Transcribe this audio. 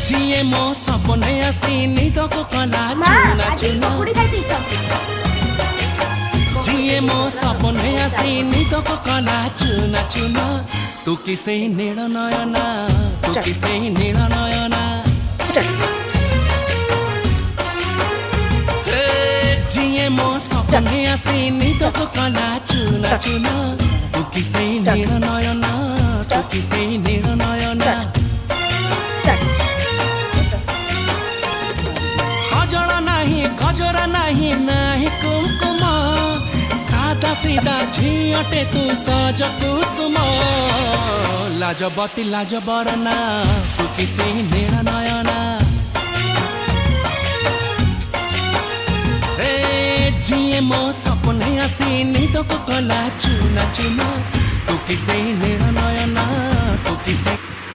जिए मो सपने आसी निद को कला चुना चुना जिए मो सपने आसी निद को कला चुना चुना तू किसे नील नयना तू किसे नील नयना जिए मो सपने आसी निद को कला चुना चुना तू किसे नील नयना तू किसे नील नयना खजरा नहीं नहीं कुमकुम सादा सीधा झीटे तू सज कुसुम लाजबती लाज बरना तू किसे नील नयना जिए मो सपने आसी निद को कला चुना चुना तू किसे नील नयना तू किसे